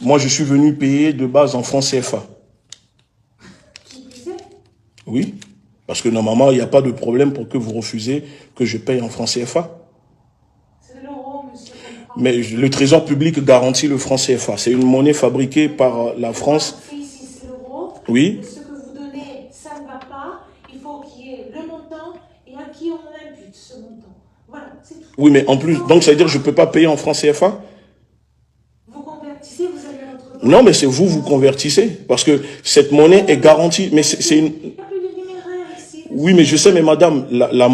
Moi, je suis venu payer de base en francs CFA. Oui, parce que normalement, il n'y a pas de problème pour que vous refusez que je paye en francs CFA. C'est l'euro, monsieur. Mais le Trésor public garantit le franc CFA. C'est une monnaie fabriquée par la France. C'est ici, c'est l'euro. Oui. Ce que vous donnez, ça ne va pas. Il faut qu'il y ait le montant et à qui on impute ce montant. Voilà, c'est tout. Oui, mais en plus, donc ça veut dire que je ne peux pas payer en francs CFA? Vous convertissez, vous avez votre... Non, mais c'est vous, vous convertissez. Parce que cette monnaie est garantie. Mais c'est une... Il n'y a plus de numéraire ici. Oui, mais je sais, mais madame,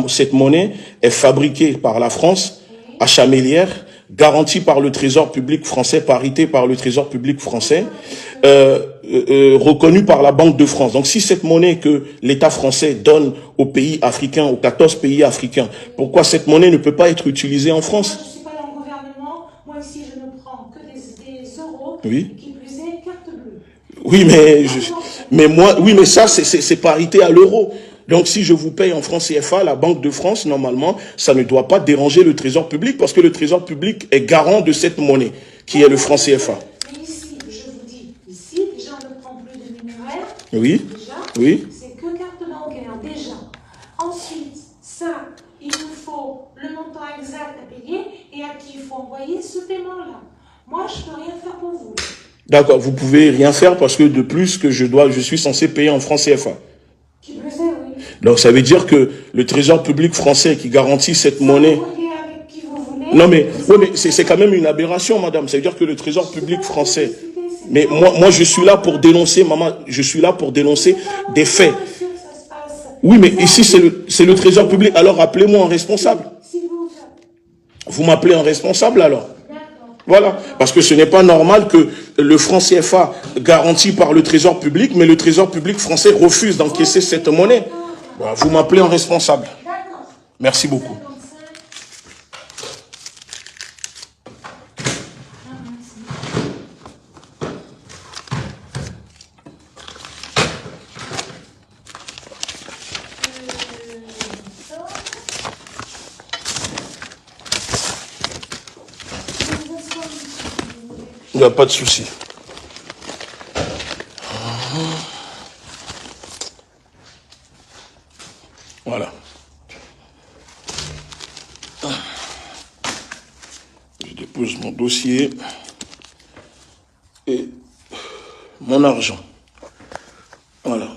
cette monnaie est fabriquée par la France, à Chamélières, garantie par le Trésor public français, parité par le Trésor public français, reconnue par la Banque de France. Donc si cette monnaie que l'État français donne aux pays africains, aux 14 pays africains, pourquoi cette monnaie ne peut pas être utilisée en France? Moi, je ne suis pas dans le gouvernement. Moi, ici, je ne prends que des euros. Oui. Qui plus est, carte bleue. Oui, mais moi, oui, mais ça, c'est parité à l'euro. Donc, si je vous paye en francs CFA, la Banque de France, normalement, ça ne doit pas déranger le Trésor public parce que le Trésor public est garant de cette monnaie, qui est le franc CFA. Mais ici, je vous dis, ici, déjà, on ne prend plus de numéraire. Oui. Déjà, Oui. c'est que carte bancaire, déjà. Ensuite, ça, il nous faut le montant exact à payer et à qui il faut envoyer ce paiement-là. Moi, je ne peux rien faire pour vous. D'accord, vous pouvez rien faire parce que de plus que je suis censé payer en francs CFA. Qui plus est, oui. Donc, ça veut dire que le Trésor public français qui garantit cette monnaie... Vous voyez avec qui vous voulez. Non, mais, oui, mais c'est quand même une aberration, madame. Ça veut dire que le Trésor public français... Mais moi, je suis là pour dénoncer, maman, je suis là pour dénoncer des faits. Oui, mais ici, c'est le Trésor public. Alors, appelez-moi un responsable. Vous m'appelez un responsable, alors. Voilà. Parce que ce n'est pas normal que le franc CFA garanti par le Trésor public, mais le Trésor public français refuse d'encaisser cette monnaie. Voilà, vous m'appelez un responsable. Merci beaucoup. Il n'y a pas de souci. Voilà. Je dépose mon dossier et mon argent. Voilà.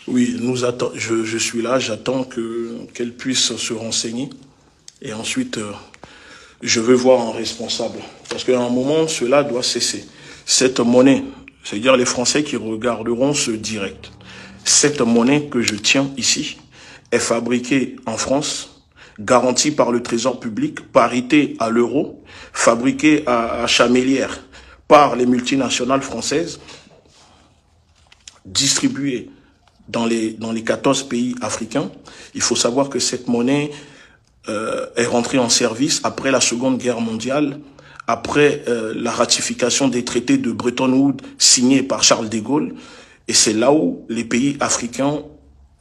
Oui, je suis là, j'attends qu'elle puisse se renseigner. Et ensuite, je veux voir un responsable. Parce qu'à un moment, cela doit cesser. Cette monnaie, c'est-à-dire les Français qui regarderont ce direct, cette monnaie que je tiens ici est fabriquée en France, garantie par le Trésor public, parité à l'euro, fabriquée à Chamélières par les multinationales françaises, distribuée dans les 14 pays africains. Il faut savoir que cette monnaie est rentrée en service après la Seconde Guerre mondiale, après la ratification des traités de Bretton Woods signés par Charles de Gaulle. Et c'est là où les pays africains,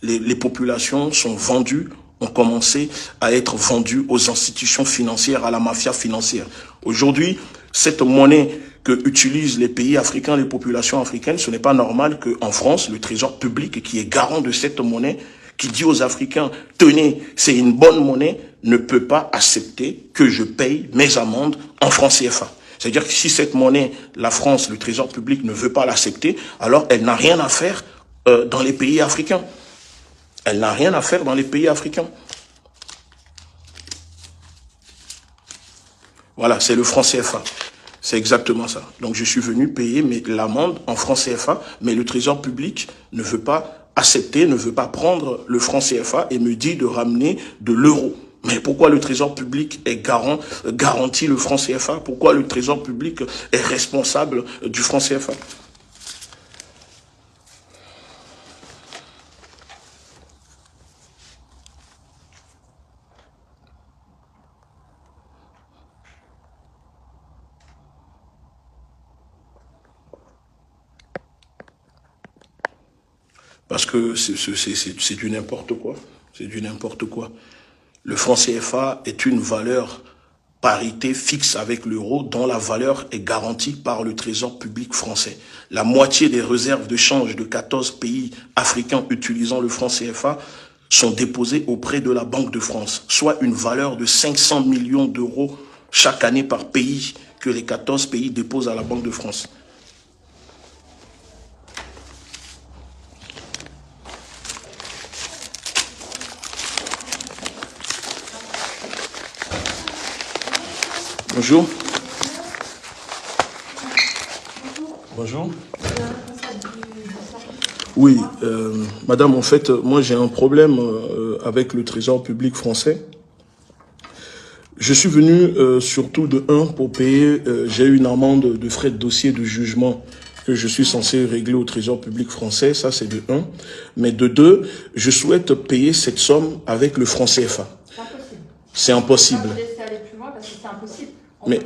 les populations sont vendues, ont commencé à être vendues aux institutions financières, à la mafia financière. Aujourd'hui, cette monnaie que utilisent les pays africains, les populations africaines, ce n'est pas normal qu'en France, le Trésor public, qui est garant de cette monnaie, qui dit aux Africains, tenez, c'est une bonne monnaie, ne peut pas accepter que je paye mes amendes en francs CFA. C'est-à-dire que si cette monnaie, la France, le Trésor public ne veut pas l'accepter, alors elle n'a rien à faire dans les pays africains. Elle n'a rien à faire dans les pays africains. Voilà, c'est le franc CFA. C'est exactement ça. Donc je suis venu payer l'amende en francs CFA, mais le Trésor public ne veut pas accepter, ne veut pas prendre le franc CFA et me dit de ramener de l'euro. Mais pourquoi le Trésor public est garantit le franc CFA? Pourquoi le Trésor public est responsable du franc CFA? Parce que c'est du n'importe quoi. C'est du n'importe quoi. Le franc CFA est une valeur parité fixe avec l'euro dont la valeur est garantie par le trésor public français. La moitié des réserves de change de 14 pays africains utilisant le franc CFA sont déposées auprès de la Banque de France, soit une valeur de 500 millions d'euros chaque année par pays que les 14 pays déposent à la Banque de France. Bonjour. Bonjour. Oui, madame, en fait, moi j'ai un problème avec le trésor public français. Je suis venu surtout de pour payer, j'ai eu une amende de frais de dossier de jugement que je suis censé régler au trésor public français, ça c'est de 1. Mais de 2, je souhaite payer cette somme avec le franc CFA. C'est impossible. C'est aller plus loin parce que c'est impossible. Mais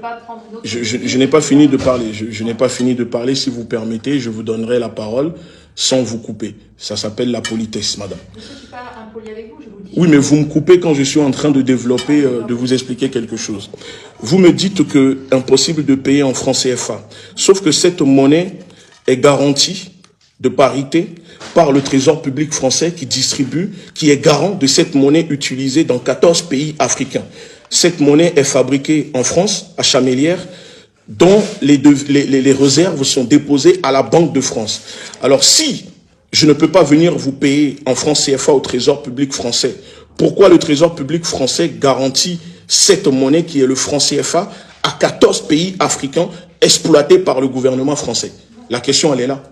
je n'ai pas fini de parler. Je n'ai pas fini de parler. Si vous permettez, je vous donnerai la parole sans vous couper. Ça s'appelle la politesse, madame. Je ne suis pas impoli avec vous, je vous le dis. Oui, mais vous me coupez quand je suis en train de développer, de vous expliquer quelque chose. Vous me dites que impossible de payer en franc CFA. Sauf que cette monnaie est garantie de parité par le trésor public français qui est garant de cette monnaie utilisée dans 14 pays africains. Cette monnaie est fabriquée en France, à Chamélières, dont les réserves sont déposées à la Banque de France. Alors si je ne peux pas venir vous payer en francs CFA au trésor public français, pourquoi le trésor public français garantit cette monnaie qui est le franc CFA à 14 pays africains exploités par le gouvernement français? La question, elle est là.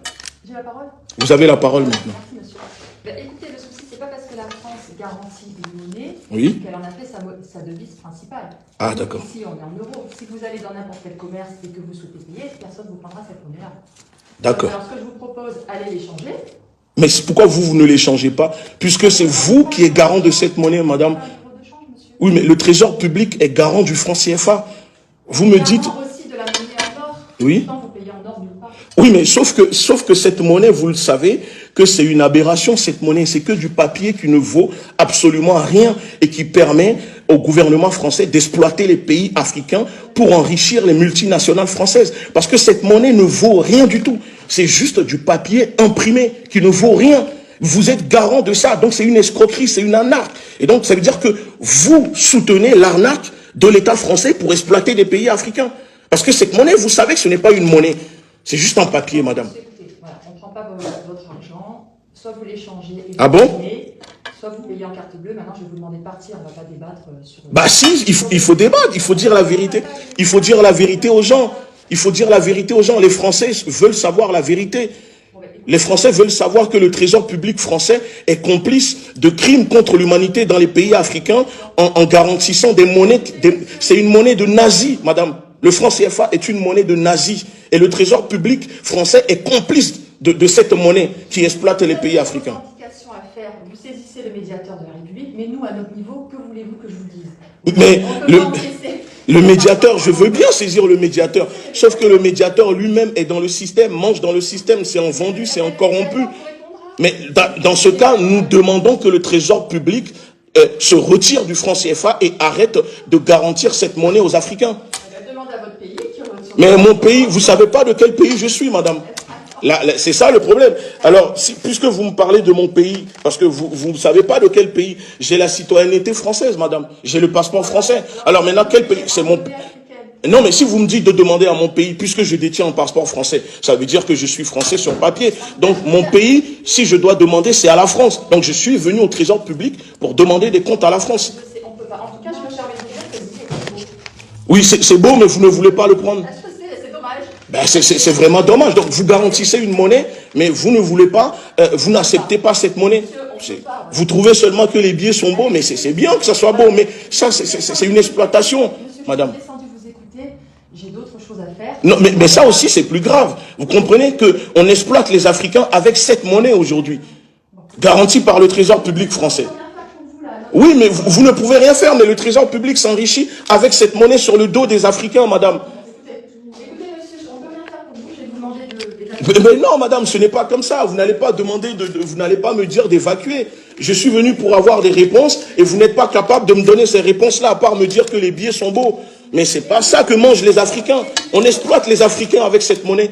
J'ai la parole. Vous avez la parole maintenant. Merci, monsieur. Ben, écoutez, le souci, c'est pas parce que la France garantit une monnaie qu'elle en a fait sa devise principale. Ah, d'accord. Ici, on est en euros. Si vous allez dans n'importe quel commerce et que vous souhaitez payer, personne ne vous prendra cette monnaie-là. D'accord. Alors, ce que je vous propose, allez l'échanger. Mais pourquoi vous ne l'échangez pas? Puisque c'est vous qui êtes garant de cette monnaie, madame. Oui, mais le trésor public est garant du franc CFA. Vous me dites... aussi de la monnaie en or. Oui. Pourtant, vous payez en or nulle part. Oui, mais sauf que cette monnaie, vous le savez, que c'est une aberration, cette monnaie. C'est que du papier qui ne vaut absolument rien et qui permet au gouvernement français d'exploiter les pays africains pour enrichir les multinationales françaises. Parce que cette monnaie ne vaut rien du tout. C'est juste du papier imprimé qui ne vaut rien. Vous êtes garant de ça. Donc c'est une escroquerie, c'est une arnaque. Et donc ça veut dire que vous soutenez l'arnaque de l'État français pour exploiter des pays africains. Parce que cette monnaie, vous savez que ce n'est pas une monnaie. C'est juste un papier, madame. Écoutez, voilà, on ne prend pas votre argent. Soit vous l'échangez et ah bon? Soit vous payez en carte bleue. Maintenant, je vais vous demander de partir. On ne va pas débattre sur... Bah si, il faut débattre. Il faut dire la vérité. Il faut dire la vérité aux gens. Il faut dire la vérité aux gens. Les Français veulent savoir la vérité. Les Français veulent savoir que le trésor public français est complice de crimes contre l'humanité dans les pays africains en garantissant des monnaies. C'est une monnaie de nazis, madame. Le franc CFA est une monnaie de nazis. Et le trésor public français est complice de cette monnaie qui exploite les pays africains. À faire. Vous saisissez le médiateur de la République, mais nous, à notre niveau, que voulez-vous que je vous dise? Mais le médiateur, je veux bien saisir le médiateur. Sauf que le médiateur lui-même est dans le système, mange dans le système, c'est en vendu, c'est en corrompu. Mais dans ce cas, nous demandons que le trésor public se retire du franc CFA et arrête de garantir cette monnaie aux Africains. Demandez à votre pays qui retire. Mais mon pays, vous ne savez pas de quel pays je suis, madame. C'est ça le problème. Alors, puisque vous me parlez de mon pays, parce que vous ne savez pas de quel pays, j'ai la citoyenneté française, madame. J'ai le passeport français. Alors maintenant, quel pays? C'est mon... Non, mais si vous me dites de demander à mon pays, puisque je détiens un passeport français, ça veut dire que je suis français sur papier. Donc, mon pays, si je dois demander, c'est à la France. Donc, je suis venu au trésor public pour demander des comptes à la France. On peut pas. En tout cas, je me permets de dire que c'est beau. Oui, c'est beau, mais vous ne voulez pas le prendre. C'est dommage. Ben, c'est vraiment dommage. Donc, vous garantissez une monnaie, mais vous ne voulez pas, vous n'acceptez pas cette monnaie. Vous trouvez seulement que les billets sont beaux, mais c'est bien que ça soit beau, mais ça, c'est une exploitation, madame. J'ai d'autres choses à faire. Non, mais ça aussi, c'est plus grave. Vous comprenez qu'on exploite les Africains avec cette monnaie aujourd'hui, garantie par le trésor public français. Oui, mais vous ne pouvez rien faire, mais le trésor public s'enrichit avec cette monnaie sur le dos des Africains, madame. Mais non, madame, ce n'est pas comme ça. Vous n'allez pas demander, vous n'allez pas me dire d'évacuer. Je suis venu pour avoir des réponses et vous n'êtes pas capable de me donner ces réponses-là, à part me dire que les billets sont beaux. Mais c'est pas ça que mangent les Africains. On exploite les Africains avec cette monnaie.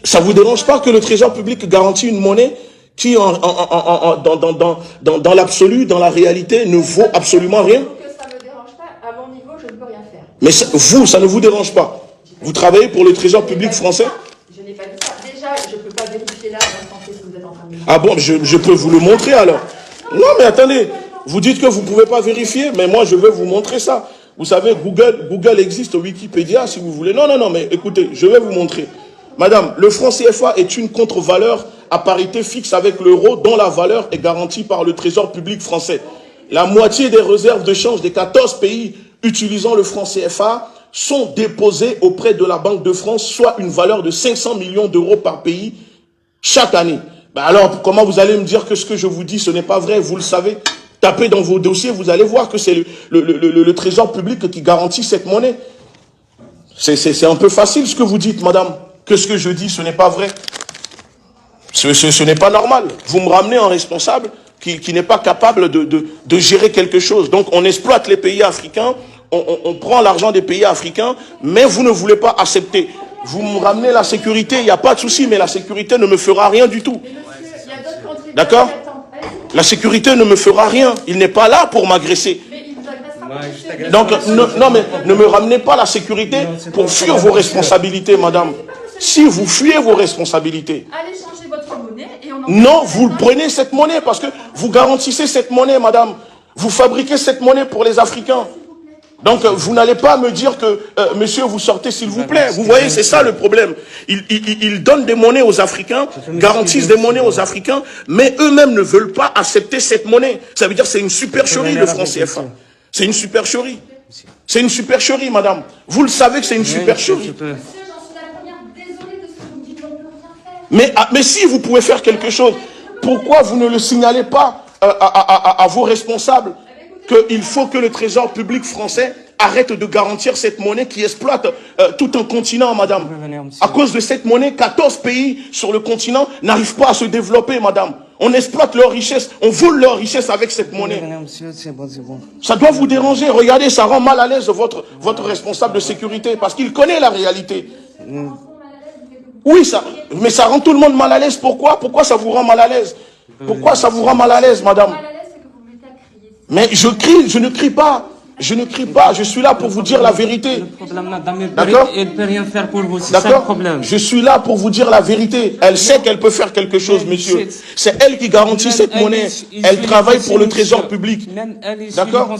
Ça vous dérange pas que le Trésor public garantit une monnaie qui, dans l'absolu, dans la réalité, ne vaut absolument rien? Que ça me dérange pas, à mon niveau, je ne peux rien faire. Mais ça, vous, ça ne vous dérange pas? Vous travaillez pour le Trésor public français? Je n'ai pas dit ça. Déjà, je ne peux pas vérifier là l'instant T ce que vous êtes en train de me dire. Ah bon, je peux vous le montrer alors. Non, mais attendez, vous dites que vous ne pouvez pas vérifier, mais moi je vais vous montrer ça. Vous savez, Google existe, Wikipédia si vous voulez. Non, non, non, mais écoutez, je vais vous montrer. Madame, le franc CFA est une contre-valeur à parité fixe avec l'euro dont la valeur est garantie par le Trésor public français. La moitié des réserves de change des 14 pays utilisant le franc CFA sont déposées auprès de la Banque de France, soit une valeur de 500 millions d'euros par pays chaque année. Ben alors, comment vous allez me dire que ce que je vous dis, ce n'est pas vrai? Vous le savez. Tapez dans vos dossiers, vous allez voir que c'est le Trésor public qui garantit cette monnaie. C'est un peu facile ce que vous dites, madame. Que ce que je dis, ce n'est pas vrai. Ce n'est pas normal. Vous me ramenez un responsable qui n'est pas capable de gérer quelque chose. Donc, on exploite les pays africains, on prend l'argent des pays africains, mais vous ne voulez pas accepter. Vous me ramenez la sécurité, il n'y a pas de souci, mais la sécurité ne me fera rien du tout. D'accord? La sécurité ne me fera rien. Il n'est pas là pour m'agresser. Donc, non, mais ne me ramenez pas la sécurité pour fuir vos responsabilités, madame. Si vous fuyez vos responsabilités. Allez changer votre monnaie et on en... Non, vous prenez cette monnaie parce que vous garantissez cette monnaie, madame. Vous fabriquez cette monnaie pour les Africains. Donc, vous n'allez pas me dire que, monsieur, vous sortez s'il vous plaît. Vous voyez, c'est ça le problème. Ils donnent des monnaies aux Africains, garantissent des monnaies aux Africains, mais eux-mêmes ne veulent pas accepter cette monnaie. Ça veut dire que c'est une supercherie, le franc CFA. C'est une supercherie. C'est une supercherie, madame. Vous le savez que c'est une supercherie. Mais si vous pouvez faire quelque chose, pourquoi vous ne le signalez pas à vos responsables qu'il faut que le Trésor public français arrête de garantir cette monnaie qui exploite tout un continent, madame. À cause de cette monnaie, 14 pays sur le continent n'arrivent pas à se développer, madame. On exploite leurs richesses, on vole leurs richesses avec cette monnaie. Ça doit vous déranger. Regardez, ça rend mal à l'aise votre responsable de sécurité parce qu'il connaît la réalité. Oui, mais ça rend tout le monde mal à l'aise. Pourquoi? Pourquoi ça vous rend mal à l'aise? Pourquoi ça vous rend mal à l'aise, madame? Mais je ne crie pas. Je ne crie pas, je suis là pour vous dire la vérité. D'accord? Elle ne peut rien faire pour vous, c'est ça le problème. Je suis là pour vous dire la vérité. Elle sait qu'elle peut faire quelque chose, monsieur. C'est elle qui garantit cette monnaie. Elle travaille pour le Trésor public. D'accord?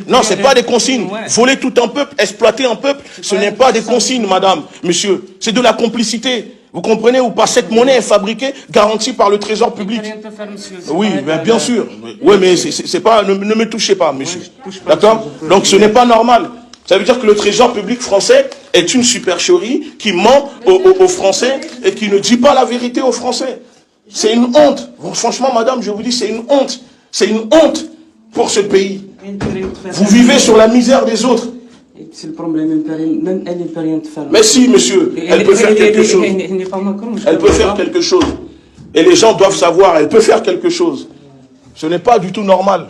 Non, c'est pas des consignes. Voler tout un peuple, exploiter un peuple, ce n'est pas des consignes, madame, monsieur. C'est de la complicité. Vous comprenez ou pas? Cette monnaie est fabriquée, garantie par le Trésor public. Oui, bien sûr. Oui, mais c'est pas, ne me touchez pas, monsieur. D'accord? Donc ce n'est pas normal. Ça veut dire que le Trésor public français est une supercherie qui ment aux Français et qui ne dit pas la vérité aux Français. C'est une honte. Franchement, madame, je vous dis, c'est une honte. C'est une honte pour ce pays. Vous vivez sur la misère des autres. C'est le problème, même elle ne peut rien faire. Mais si, monsieur, elle peut faire quelque chose. Elle peut faire quelque chose. Et les gens doivent savoir, elle peut faire quelque chose. Ce n'est pas du tout normal.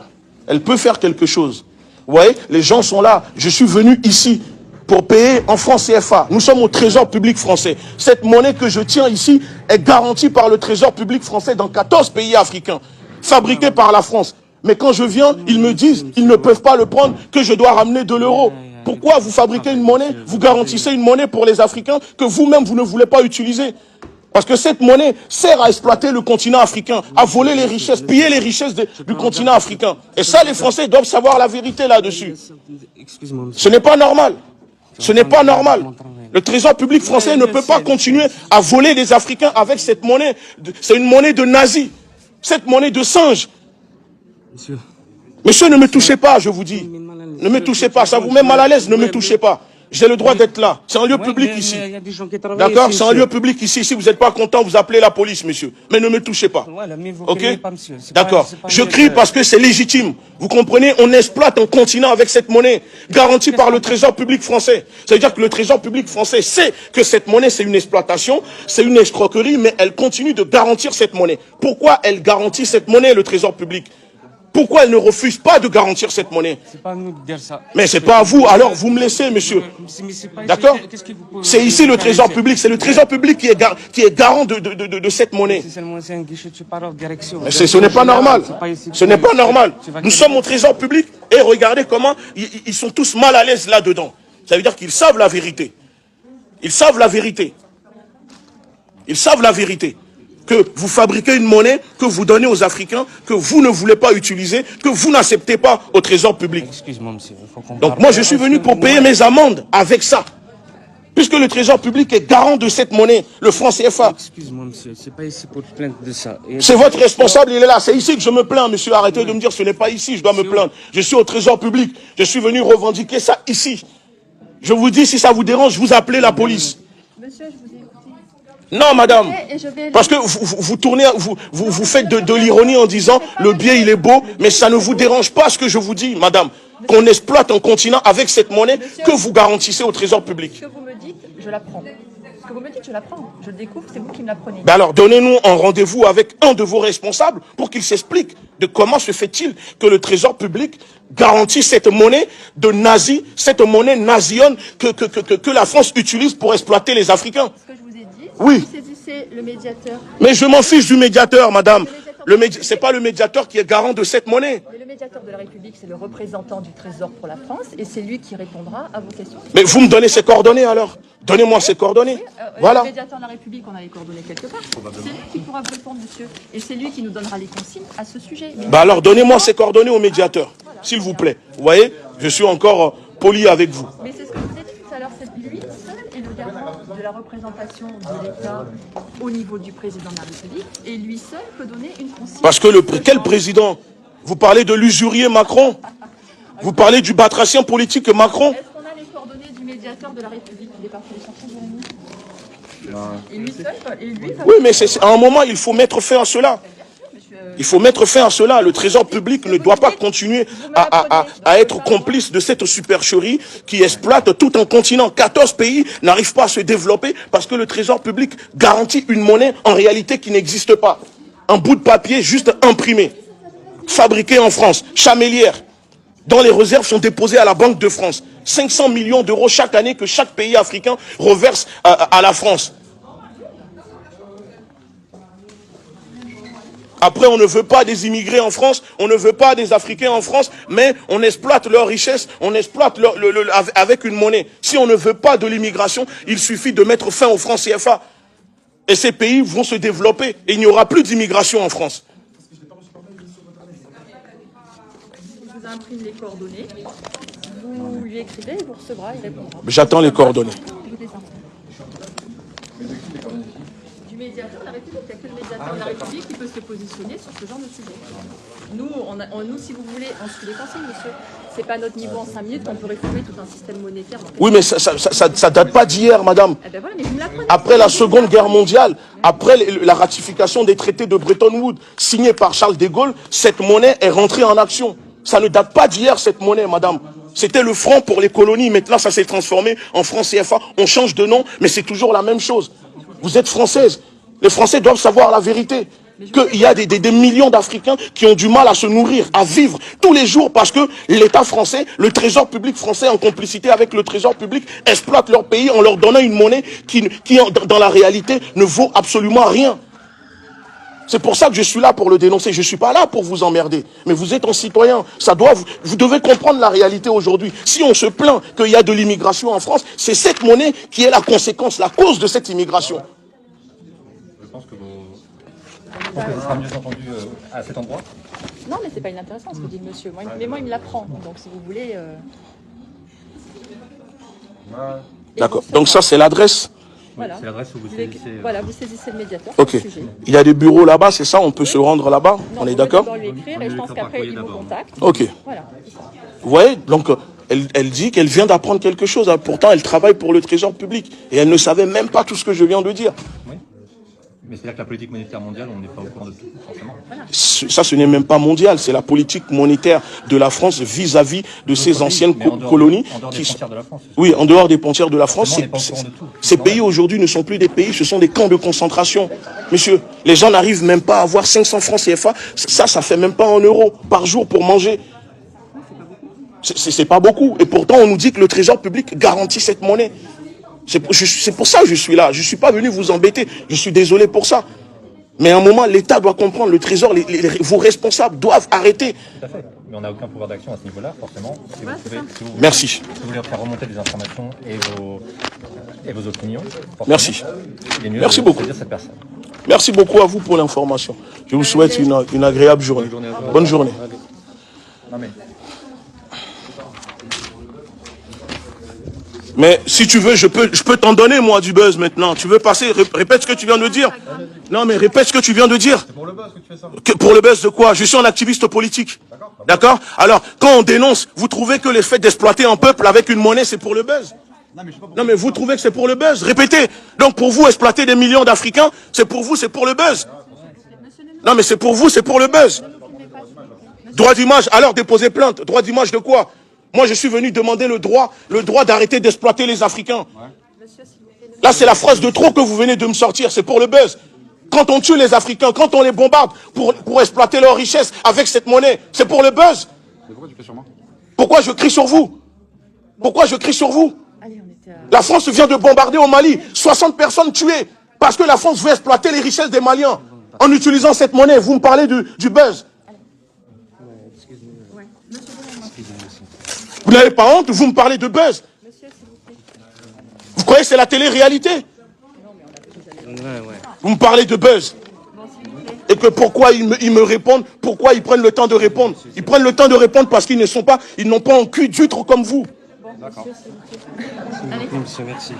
Elle peut faire quelque chose. Vous voyez, les gens sont là. Je suis venu ici pour payer en francs CFA. Nous sommes au Trésor public français. Cette monnaie que je tiens ici est garantie par le Trésor public français dans 14 pays africains, fabriquée par la France. Mais quand je viens, ils me disent qu'ils ne peuvent pas le prendre, que je dois ramener de l'euro. Pourquoi vous fabriquez une monnaie, vous garantissez une monnaie pour les Africains que vous-même vous ne voulez pas utiliser? Parce que cette monnaie sert à exploiter le continent africain, à voler les richesses, piller les richesses du continent africain. Et ça, les Français doivent savoir la vérité là-dessus. Ce n'est pas normal. Ce n'est pas normal. Le Trésor public français ne peut pas continuer à voler les Africains avec cette monnaie. C'est une monnaie de nazis. Cette monnaie de singe. Monsieur, ne me touchez pas, je vous dis. Ne me touchez pas, ça vous met mal à l'aise, ne me touchez pas. J'ai le droit d'être là. C'est un lieu public ici. D'accord? C'est un lieu public ici. Si vous n'êtes pas content, vous appelez la police, monsieur. Mais ne me touchez pas. Ok? D'accord. Je crie parce que c'est légitime. Vous comprenez? On exploite un continent avec cette monnaie garantie par le Trésor public français. Ça veut dire que le Trésor public français sait que cette monnaie, c'est une exploitation, c'est une escroquerie, mais elle continue de garantir cette monnaie. Pourquoi elle garantit cette monnaie, le Trésor public? Pourquoi elle ne refuse pas de garantir cette monnaie? C'est pas à nous de dire ça. Mais c'est pas à vous, alors vous me laissez, monsieur. D'accord? C'est ici le Trésor public, c'est le Trésor public qui est garant de cette monnaie. C'est un guichet de parole direction. Mais ce n'est pas normal. Ce n'est pas normal. Nous sommes au Trésor public et regardez comment ils sont tous mal à l'aise là-dedans. Ça veut dire qu'ils savent la vérité. Ils savent la vérité. Ils savent la vérité. Que vous fabriquez une monnaie que vous donnez aux Africains, que vous ne voulez pas utiliser, que vous n'acceptez pas au Trésor public. Excuse-moi, monsieur. Donc moi, je suis venu pour payer mes amendes avec ça. Puisque le Trésor public est garant de cette monnaie, le franc CFA. Excuse-moi, monsieur. C'est pas ici pour te plaindre de ça. C'est votre responsable, il est là. C'est ici que je me plains, monsieur. Arrêtez de me dire ce n'est pas ici, je dois me plaindre. Je suis au Trésor public. Je suis venu revendiquer ça ici. Je vous dis, si ça vous dérange, vous appelez la police. Monsieur, je vous ai écouté. Non, madame. Et Parce que vous tournez, vous faites de l'ironie en disant le billet il est beau, mais ça ne vous dérange pas ce que je vous dis, madame. Qu'on exploite un continent avec cette monnaie que vous garantissez au Trésor public. Ce que vous me dites, je l'apprends. Ce que vous me dites, je l'apprends. Je le découvre, c'est vous qui me l'apprenez. Ben alors, donnez-nous un rendez-vous avec un de vos responsables pour qu'il s'explique de comment se fait-il que le Trésor public garantit cette monnaie de nazis, cette monnaie nazione que la France utilise pour exploiter les Africains. Ce que je vous ai dit, oui. Vous saisissez le médiateur. Mais je m'en fiche du médiateur, madame. C'est pas le médiateur qui est garant de cette monnaie. Mais le médiateur de la République, c'est le représentant du Trésor pour la France et c'est lui qui répondra à vos questions. Mais vous me donnez ses coordonnées alors? Donnez-moi ses coordonnées. Voilà. Le médiateur de la République, on a les coordonnées quelque part. C'est lui qui pourra vous répondre, monsieur. Et c'est lui qui nous donnera les consignes à ce sujet. Mais bah alors, donnez-moi ses coordonnées au médiateur, s'il vous plaît. Vous voyez, je suis encore poli avec vous. Mais c'est ce que je vous ai dit tout à l'heure, c'est lui seul est le garant de la représentation de l'État au niveau du président de la République et lui seul peut donner une consigne. Parce que quel président? Vous parlez de l'usurier Macron? Vous parlez du batracien politique Macron? Est-ce qu'on a les coordonnées du médiateur de la République? Il est parti les chansons de et lui seul, et lui, oui, mais à un moment, il faut mettre fin à cela. Il faut mettre fin à cela. Le Trésor public ne doit pas continuer à être complice de cette supercherie qui exploite tout un continent. 14 pays n'arrivent pas à se développer parce que le Trésor public garantit une monnaie en réalité qui n'existe pas. Un bout de papier juste imprimé, fabriqué en France, chamélière, dont les réserves sont déposées à la Banque de France. 500 millions d'euros chaque année que chaque pays africain reverse à la France. Après, on ne veut pas des immigrés en France, on ne veut pas des Africains en France, mais on exploite leur richesse, on exploite avec une monnaie. Si on ne veut pas de l'immigration, il suffit de mettre fin au franc CFA. Et ces pays vont se développer et il n'y aura plus d'immigration en France. Je vous imprime les coordonnées, vous lui écrivez, il vous recevra, il répondra. J'attends les coordonnées. Du médiateur de la République, il n'y a que le médiateur de la République qui peut se positionner sur ce genre de sujet. Nous, si vous voulez, on suit les consignes, monsieur. C'est pas notre niveau en 5 minutes qu'on peut réformer tout un système monétaire. Oui, mais ça date pas d'hier, madame. Eh ben voilà, mais vous me l'apprenez. Après la Seconde Guerre mondiale, après la ratification des traités de Bretton Woods, signés par Charles de Gaulle, cette monnaie est rentrée en action. Ça ne date pas d'hier, cette monnaie, madame. C'était le franc pour les colonies. Maintenant, ça s'est transformé en franc CFA. On change de nom, mais c'est toujours la même chose. Vous êtes française. Les Français doivent savoir la vérité. Qu'il y a des millions d'Africains qui ont du mal à se nourrir, à vivre tous les jours parce que l'État français, le Trésor public français en complicité avec le Trésor public exploite leur pays en leur donnant une monnaie qui dans la réalité ne vaut absolument rien. C'est pour ça que je suis là pour le dénoncer. Je ne suis pas là pour vous emmerder. Mais vous êtes un citoyen. Vous devez comprendre la réalité aujourd'hui. Si on se plaint qu'il y a de l'immigration en France, c'est cette monnaie qui est la conséquence, la cause de cette immigration. Je pense que ça sera mieux entendu à cet endroit. Non, mais c'est pas inintéressant ce que dit le monsieur. Mais moi, il me l'apprend. Donc, si vous voulez... D'accord. Donc ça, c'est l'adresse. Voilà. C'est l'adresse où vous saisissez... Voilà, vous saisissez le médiateur. Ok. Il y a des bureaux là-bas, c'est ça? On peut se rendre là-bas? On est d'accord? On va lui écrire et je pense qu'après, il vous contacte. Ok. Voilà. Vous voyez? Donc, Elle dit qu'elle vient d'apprendre quelque chose. Pourtant, elle travaille pour le Trésor public. Et elle ne savait même pas tout ce que je viens de dire. Oui. Mais c'est-à-dire que la politique monétaire mondiale, on n'est pas au courant de tout, forcément. Ça, ce n'est même pas mondial. C'est la politique monétaire de la France vis-à-vis de ces anciennes colonies. En dehors des frontières de la France. Oui, en dehors des frontières de la France. Forcément, on n'est pas au courant de tout. Ces pays aujourd'hui ne sont plus des pays, ce sont des camps de concentration. Monsieur, les gens n'arrivent même pas à avoir 500 francs CFA. Ça fait même pas 1 euro par jour pour manger. C'est pas beaucoup. Et pourtant, on nous dit que le Trésor public garantit cette monnaie. C'est pour ça que je suis là. Je ne suis pas venu vous embêter. Je suis désolé pour ça. Mais à un moment, l'État doit comprendre, le Trésor, vos responsables doivent arrêter. Tout à fait. Mais on n'a aucun pouvoir d'action à ce niveau-là, forcément. Si vous pouvez, Merci. Si vous voulez faire remonter des informations et vos opinions, merci. Il est mieux Merci de beaucoup. saisir cette personne. Merci beaucoup à vous pour l'information. Je vous souhaite une agréable journée. Bonne journée. Non mais... Mais si tu veux, je peux t'en donner, moi, du buzz maintenant. Tu veux passer, répète ce que tu viens de dire. Non, mais répète ce que tu viens de dire. C'est pour le buzz que tu fais ça. Pour le buzz de quoi? Je suis un activiste politique. D'accord? Alors, quand on dénonce, vous trouvez que le fait d'exploiter un peuple avec une monnaie, c'est pour le buzz? Non, mais vous trouvez que c'est pour le buzz? Répétez. Donc, pour vous, exploiter des millions d'Africains, c'est pour vous, c'est pour le buzz. Non, mais c'est pour vous, c'est pour le buzz. Droit d'image, alors déposez plainte. Droit d'image de quoi? Moi, je suis venu demander le droit d'arrêter d'exploiter les Africains. Là, c'est la phrase de trop que vous venez de me sortir. C'est pour le buzz. Quand on tue les Africains, quand on les bombarde pour exploiter leurs richesses avec cette monnaie, c'est pour le buzz. Pourquoi tu cries sur moi? Pourquoi je crie sur vous? Pourquoi je crie sur vous? La France vient de bombarder au Mali. 60 personnes tuées parce que la France veut exploiter les richesses des Maliens en utilisant cette monnaie. Vous me parlez du buzz. Vous n'avez pas honte? Vous me parlez de buzz? Vous croyez que c'est la télé-réalité? Vous me parlez de buzz? Et que pourquoi ils me répondent? Pourquoi ils prennent le temps de répondre? Ils prennent le temps de répondre parce qu'ils n'ont pas un cul d'huître comme vous. D'accord. Monsieur, merci.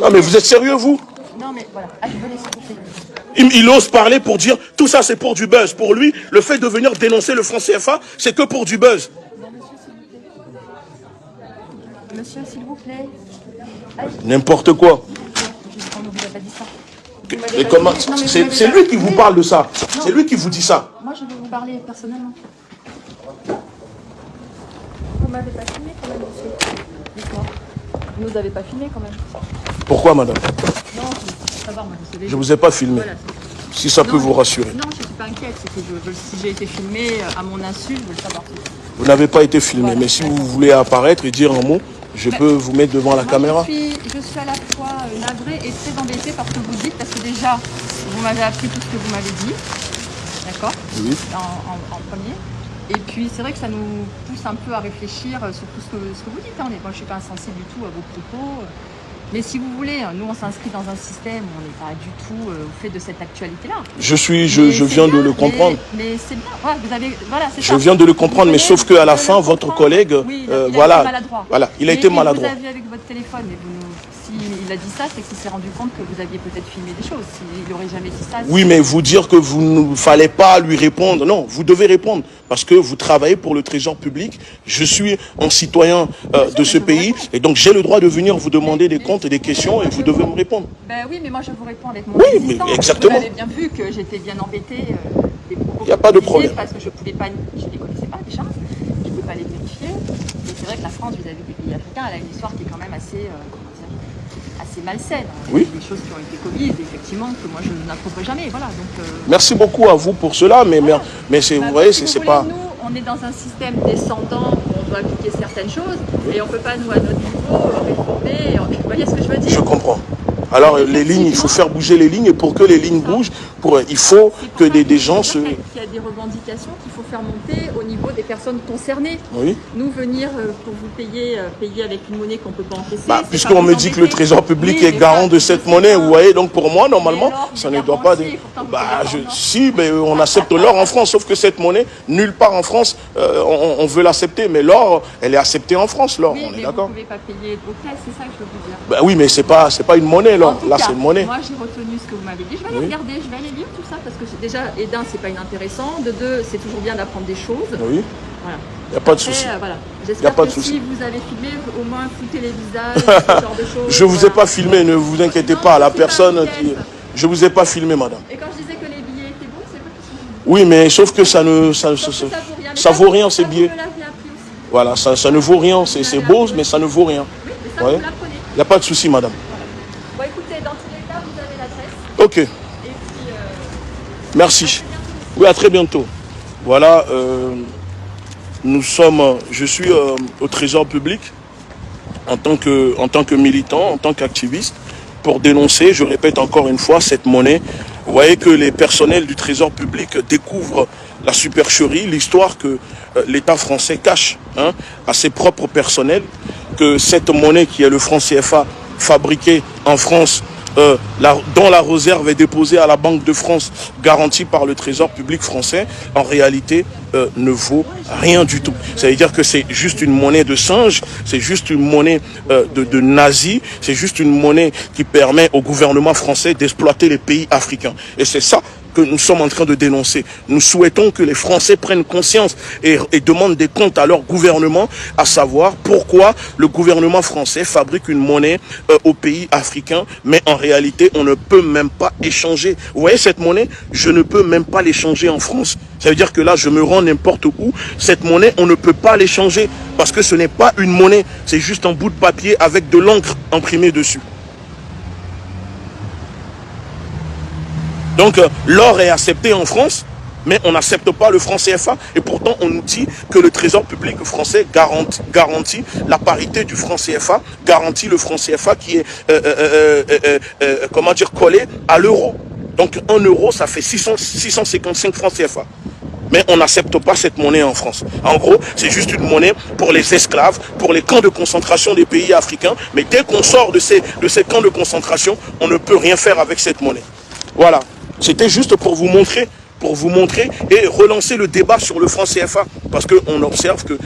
Ah, mais vous êtes sérieux, vous? Non, mais voilà. Ah, je veux laisser. Il ose parler pour dire tout ça c'est pour du buzz. Pour lui, le fait de venir dénoncer le franc CFA, c'est que pour du buzz. Monsieur, s'il vous plaît. N'importe quoi. On ne vous a pas dit ça. Et comment c'est lui qui vous parle de ça. C'est lui qui vous dit ça. Moi, je veux vous parler personnellement. Vous m'avez pas filmé quand même, monsieur. Dites-moi. Vous nous avez pas filmé quand même. Pourquoi, madame? Non, je veux savoir, moi, je Je vous ai pas filmé. Voilà. Si ça peut vous rassurer. Non, je suis pas inquiète. C'est que si j'ai été filmé à mon insu, je veux le savoir. Vous n'avez pas été filmé. Voilà. Mais si vous voulez apparaître et dire un mot, je peux vous mettre devant la caméra. Je suis à la fois navrée et très embêtée par ce que vous dites, parce que déjà, vous m'avez appris tout ce que vous m'avez dit. D'accord? Oui. En premier. Et puis, c'est vrai que ça nous pousse un peu à réfléchir sur tout ce que vous dites. Hein. Moi, je ne suis pas insensible du tout à vos propos. Mais si vous voulez, nous, on s'inscrit dans un système où on n'est pas du tout au fait de cette actualité-là. Je viens de le comprendre. Mais c'est bien. Ouais, vous avez, voilà, c'est Je ça. viens de le comprendre, mais sauf qu'à la fin, votre collègue, oui, il a été voilà, maladroit. il a été maladroit. Vous avez avec votre téléphone, mais s'il a dit ça, c'est qu'il s'est rendu compte que vous aviez peut-être filmé des choses. S'il n'aurait jamais dit ça. Oui, mais vous dire que vous ne fallait pas lui répondre. Non, vous devez répondre parce que vous travaillez pour le Trésor public. Je suis un citoyen de ce pays et donc j'ai le droit de venir vous demander des comptes et des questions et vous devez me répondre. Ben oui, mais moi je vous réponds avec mon Oui, existence. mais exactement. Vous avez bien vu que j'étais bien embêtée des propos. Il n'y a pas de problème. Parce que je ne les connaissais pas déjà. Je ne pouvais pas les vérifier. Et c'est vrai que la France vis-à-vis des pays africains, elle a une histoire qui est quand même assez malsaine. Oui. Des choses qui ont été commises, effectivement, que moi je n'approuverai jamais. Voilà, donc, Merci beaucoup à vous pour cela, mais, voilà. mais c'est, Bah, vous voyez, si c'est vous pas... voulez, nous, on est dans un système descendant où on doit appliquer certaines choses et on ne peut pas, nous, à notre niveau, réformer. Vous voyez ce que je veux dire? Je comprends. Alors les lignes, il faut faire bouger les lignes et pour que les lignes bougent, il faut que des gens se... Il y a des revendications qu'il faut faire monter au niveau des personnes concernées. Oui. Nous, venir pour vous payer avec une monnaie qu'on ne peut pas encaisser. Bah, puisqu'on me dit que le Trésor public est garant de cette monnaie, vous voyez, donc pour moi, normalement, ça ne doit pas... Si, mais on accepte l'or en France, sauf que cette monnaie, nulle part en France, on veut l'accepter, mais l'or, elle est acceptée en France, l'or, oui, on est mais d'accord? vous ne pouvez pas payer vos caisses, c'est ça que je veux vous dire. Bah oui, mais c'est pas une monnaie, En là, tout là cas, c'est une monnaie. moi j'ai retenu ce que vous m'avez dit. Je vais aller regarder, je vais aller lire tout ça parce que déjà, et d'un, c'est pas inintéressant. De deux, c'est toujours bien d'apprendre des choses. Oui. Voilà. Il n'y a pas de Après, souci. voilà. Y a J'espère pas que de souci. si vous avez filmé, au moins foutez les visages, ce genre de choses. Je ne vous ai pas filmé, ne vous inquiétez Non, pas. La c'est pas personne un qui... piège. Je ne vous ai pas filmé, madame. Et quand je disais que les billets étaient bons, c'est pas que c'est... Oui, mais sauf que ça ne... Sauf que ça vaut rien. Mais Ça vaut rien, ça, ces vous billets. me l'avez appris aussi. Voilà, ça ne vaut rien. C'est beau, mais ça ne vaut rien. Oui, mais ça, Ouais. vous l'apprenez. Il n'y a pas de souci, madame. Bon, écoutez, dans tous les cas, vous avez l'adresse. Ok, Et puis, merci. Oui, à très bientôt. Voilà, je suis au Trésor public en tant que militant, en tant qu'activiste, pour dénoncer, je répète encore une fois, cette monnaie. Vous voyez que les personnels du Trésor public découvrent la supercherie, l'histoire que l'État français cache à ses propres personnels, que cette monnaie qui est le franc CFA fabriquée en France, dont la réserve est déposée à la Banque de France, garantie par le Trésor public français, en réalité ne vaut rien du tout. Ça veut dire que c'est juste une monnaie de singe, c'est juste une monnaie de nazis, c'est juste une monnaie qui permet au gouvernement français d'exploiter les pays africains. Et c'est ça que nous sommes en train de dénoncer. Nous souhaitons que les Français prennent conscience et demandent des comptes à leur gouvernement, à savoir pourquoi le gouvernement français fabrique une monnaie aux pays africains, mais en réalité, on ne peut même pas échanger. Vous voyez cette monnaie? Je ne peux même pas l'échanger en France. Ça veut dire que là, je me rends n'importe où. Cette monnaie, on ne peut pas l'échanger parce que ce n'est pas une monnaie. C'est juste un bout de papier avec de l'encre imprimée dessus. Donc, l'or est accepté en France, mais on n'accepte pas le franc CFA. Et pourtant, on nous dit que le Trésor public français garantit la parité du franc CFA, garantit le franc CFA qui est, collé à l'euro. Donc, 1 euro, ça fait 655 francs CFA. Mais on n'accepte pas cette monnaie en France. En gros, c'est juste une monnaie pour les esclaves, pour les camps de concentration des pays africains. Mais dès qu'on sort de ces camps de concentration, on ne peut rien faire avec cette monnaie. Voilà. C'était juste pour vous montrer et relancer le débat sur le franc CFA. Parce qu'on observe que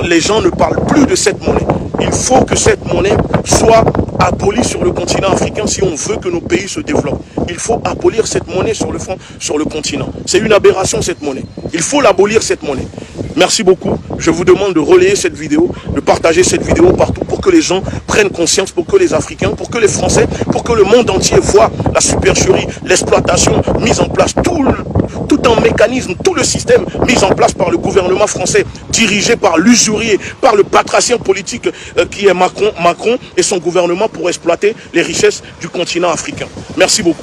les gens ne parlent plus de cette monnaie. Il faut que cette monnaie soit abolie sur le continent africain si on veut que nos pays se développent. Il faut abolir cette monnaie sur le continent. C'est une aberration cette monnaie. Il faut l'abolir cette monnaie. Merci beaucoup. Je vous demande de relayer cette vidéo, de partager cette vidéo partout pour que les gens prennent conscience, pour que les Africains, pour que les Français, pour que le monde entier voit la supercherie, l'exploitation mise en place, tout un mécanisme, tout le système mis en place par le gouvernement français, dirigé par l'usurier, par le batracien politique qui est Macron et son gouvernement pour exploiter les richesses du continent africain. Merci beaucoup.